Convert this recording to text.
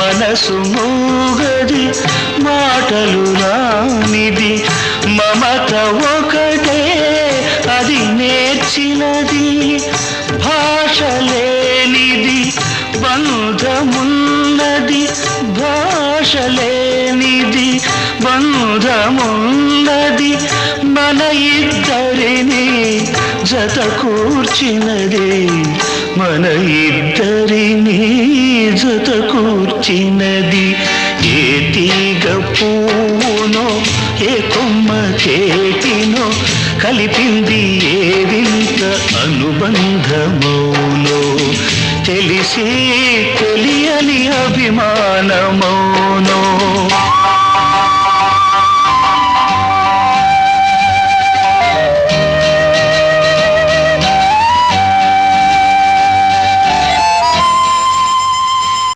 మనసు మూగది మాటలు రానిది మమత ఒకటే అది నేర్చినది భాష లేనిది బంధమున్నది భాష లేనిది బంధమున్నది మన ఇద్దరిని జత కూర్చినది మన ఇద్దరిని జత కూర్చినది ఏ తీగ పువ్వునో ఏ కొమ్మ చేతినో కలిపింది ఏ వింత అనుబంధమౌలో తెలిసి తెలియని అభిమానమౌ